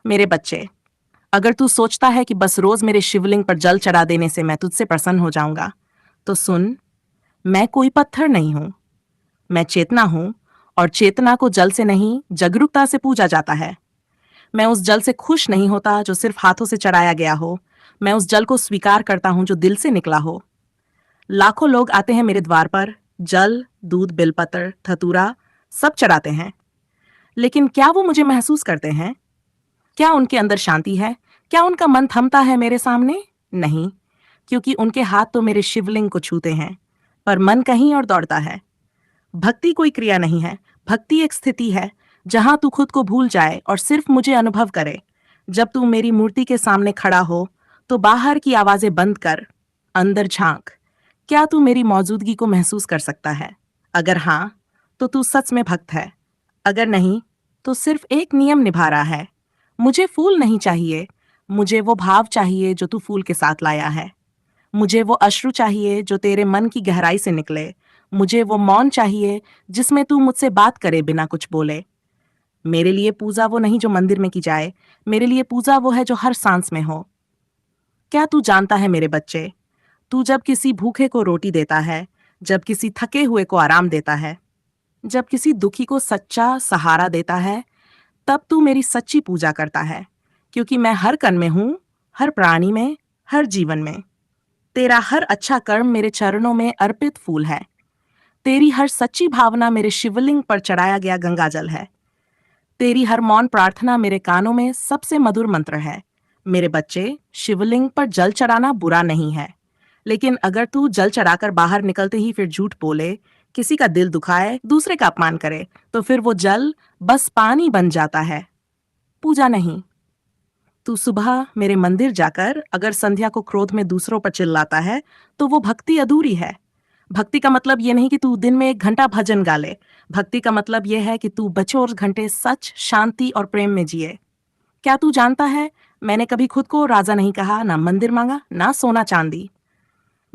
मेरे बच्चे, अगर तू सोचता है कि बस रोज मेरे शिवलिंग पर जल चढ़ा देने से मैं तुझसे प्रसन्न हो जाऊंगा, तो सुन, मैं कोई पत्थर नहीं हूं। मैं चेतना हूं, और चेतना को जल से नहीं, जागरूकता से पूजा जाता है। मैं उस जल से खुश नहीं होता जो सिर्फ हाथों से चढ़ाया गया हो। मैं उस जल को स्वीकार करता हूं जो दिल से निकला हो। लाखों लोग आते हैं मेरे द्वार पर, जल, दूध, बेलपत्र, धतूरा सब चढ़ाते हैं। लेकिन क्या वो मुझे महसूस करते हैं? क्या उनके अंदर शांति है? क्या उनका मन थमता है मेरे सामने? नहीं, क्योंकि उनके हाथ तो मेरे शिवलिंग को छूते हैं, पर मन कहीं और दौड़ता है। भक्ति कोई क्रिया नहीं है, भक्ति एक स्थिति है, जहां तू खुद को भूल जाए और सिर्फ मुझे अनुभव करे। जब तू मेरी मूर्ति के सामने खड़ा हो, तो बाहर की आवाजें बंद कर, अंदर झांक। क्या तू मेरी मौजूदगी को महसूस कर सकता है? अगर हाँ, तो तू सच में भक्त है। अगर नहीं, तो सिर्फ एक नियम निभा रहा है। मुझे फूल नहीं चाहिए, मुझे वो भाव चाहिए जो तू फूल के साथ लाया है। मुझे वो अश्रु चाहिए जो तेरे मन की गहराई से निकले। मुझे वो मौन चाहिए जिसमें तू मुझसे बात करे बिना कुछ बोले। मेरे लिए पूजा वो नहीं जो मंदिर में की जाए, मेरे लिए पूजा वो है जो हर सांस में हो। क्या तू जानता है मेरे बच्चे, तू जब किसी भूखे को रोटी देता है, जब किसी थके हुए को आराम देता है, जब किसी दुखी को सच्चा सहारा देता है, तब तू मेरी सच्ची पूजा करता है। क्योंकि मैं हर कण में हूं, हर प्राणी में, हर जीवन में। तेरा हर अच्छा कर्म मेरे चरणों में अर्पित फूल है। तेरी हर सच्ची भावना मेरे शिवलिंग पर चढ़ाया गया गंगाजल है। तेरी हर मौन प्रार्थना मेरे कानों में सबसे मधुर मंत्र है। मेरे बच्चे, शिवलिंग पर जल चढ़ाना बुरा नहीं है, लेकिन अगर तू जल चढ़ाकर बाहर निकलते ही फिर झूठ बोले, किसी का दिल दुखाए, दूसरे का अपमान करे, तो फिर वो जल बस पानी बन जाता है, पूजा नहीं। तू सुबह मेरे मंदिर जाकर अगर संध्या को क्रोध में दूसरों पर चिल्लाता है, तो वो भक्ति अधूरी है। भक्ति का मतलब ये नहीं कि तू दिन में 1 घंटा भजन गा ले। भक्ति का मतलब ये है कि तू बचोर घंटे सच, शांति और प्रेम में जिए। क्या तू जानता है, मैंने कभी खुद को राजा नहीं कहा, ना मंदिर मांगा, ना सोना चांदी।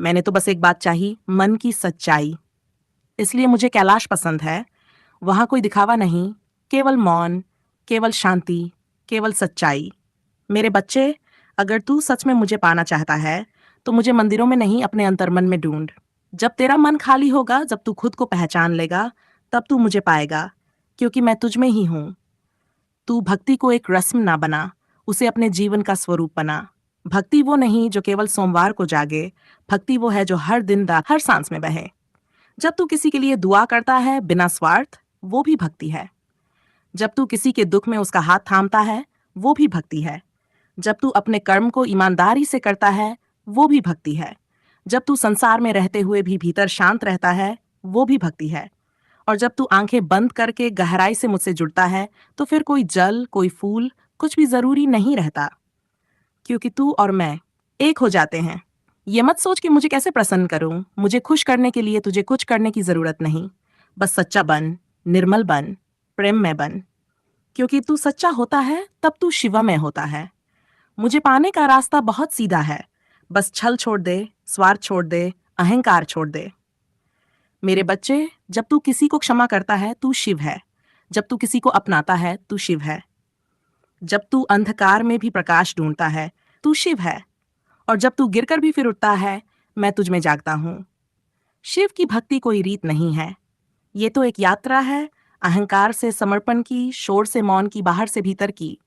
मैंने तो बस एक बात चाही, मन की सच्चाई। इसलिए मुझे कैलाश पसंद है। वहां कोई दिखावा नहीं, केवल मौन, केवल शांति, केवल सच्चाई। मेरे बच्चे, अगर तू सच में मुझे पाना चाहता है, तो मुझे मंदिरों में नहीं, अपने अंतर्मन में ढूंढ। जब तेरा मन खाली होगा, जब तू खुद को पहचान लेगा, तब तू मुझे पाएगा, क्योंकि मैं तुझ में ही हूं। तू भक्ति को एक रस्म ना बना, उसे अपने जीवन का स्वरूप बना। भक्ति वो नहीं जो केवल सोमवार को जागे, भक्ति वो है जो हर दिन रात हर सांस में बहे। जब तू किसी के लिए दुआ करता है बिना स्वार्थ, वो भी भक्ति है। जब तू किसी के दुख में उसका हाथ थामता है, वो भी भक्ति है। जब तू अपने कर्म को ईमानदारी से करता है, वो भी भक्ति है। जब तू संसार में रहते हुए भी भीतर शांत रहता है, वो भी भक्ति है। और जब तू आंखें बंद करके गहराई से मुझसे जुड़ता है, तो फिर कोई जल, कोई फूल, कुछ भी जरूरी नहीं रहता, क्योंकि तू और मैं एक हो जाते हैं। ये मत सोच कि मुझे कैसे प्रसन्न करूं। मुझे खुश करने के लिए तुझे कुछ करने की जरूरत नहीं। बस सच्चा बन, निर्मल बन, प्रेम में बन। क्योंकि तू सच्चा होता है, तब तू शिवमय होता है। मुझे पाने का रास्ता बहुत सीधा है। बस छल छोड़ दे, स्वार्थ छोड़ दे, अहंकार छोड़ दे। मेरे बच्चे, जब तू किसी को क्षमा करता है, तू शिव है। जब तू किसी को अपनाता है, तू शिव है। जब तू अंधकार में भी प्रकाश ढूंढता है, तू शिव है। और जब तू गिरकर भी फिर उठता है, मैं तुझ में जागता हूँ। शिव की भक्ति कोई रीत नहीं है, ये तो एक यात्रा है, अहंकार से समर्पण की, शोर से मौन की, बाहर से भीतर की।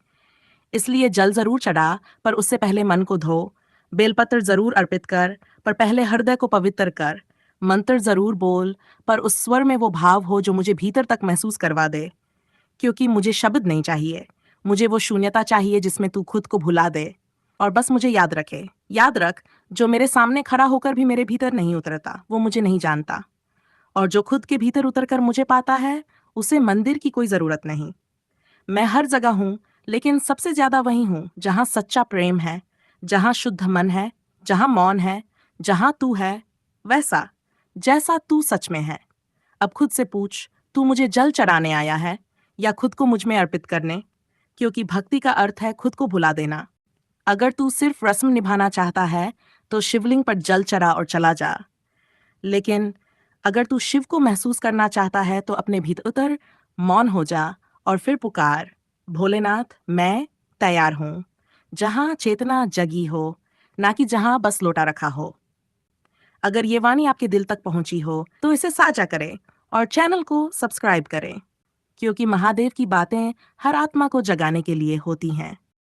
इसलिए जल जरूर चढ़ा, पर उससे पहले मन को धो। बेलपत्र जरूर अर्पित कर, पर पहले हृदय को पवित्र कर। मंत्र जरूर बोल, पर उस स्वर में वो भाव हो जो मुझे भीतर तक महसूस करवा दे। क्योंकि मुझे शब्द नहीं चाहिए, मुझे वो शून्यता चाहिए जिसमें तू खुद को भुला दे। और बस मुझे याद रखे, याद रख, जो मेरे सामने खड़ा होकर भी मेरे भीतर नहीं उतरता, वो मुझे नहीं जानता। और जो खुद के भीतर उतरकर मुझे पाता है, उसे मंदिर की कोई जरूरत नहीं। मैं हर जगह हूं, लेकिन सबसे ज्यादा वहीं हूं जहां सच्चा प्रेम है, जहां शुद्ध मन है, जहां मौन है, जहां तू है, वैसा जैसा तू सच में है। अब खुद से पूछ, तू मुझे जल चढ़ाने आया है या खुद को मुझ में अर्पित करने? क्योंकि भक्ति का अर्थ है खुद को भुला देना। अगर तू सिर्फ रस्म निभाना चाहता है, तो शिवलिंग पर जल चढ़ा और चला जा। लेकिन अगर तू शिव को महसूस करना चाहता है, तो अपने भीतर उतर, मौन हो जा और फिर पुकार, भोलेनाथ, मैं तैयार हूँ, जहाँ चेतना जगी हो, ना कि जहाँ बस लोटा रखा हो। अगर ये वाणी आपके दिल तक पहुंची हो, तो इसे साझा करें और चैनल को सब्सक्राइब करें, क्योंकि महादेव की बातें हर आत्मा को जगाने के लिए होती हैं।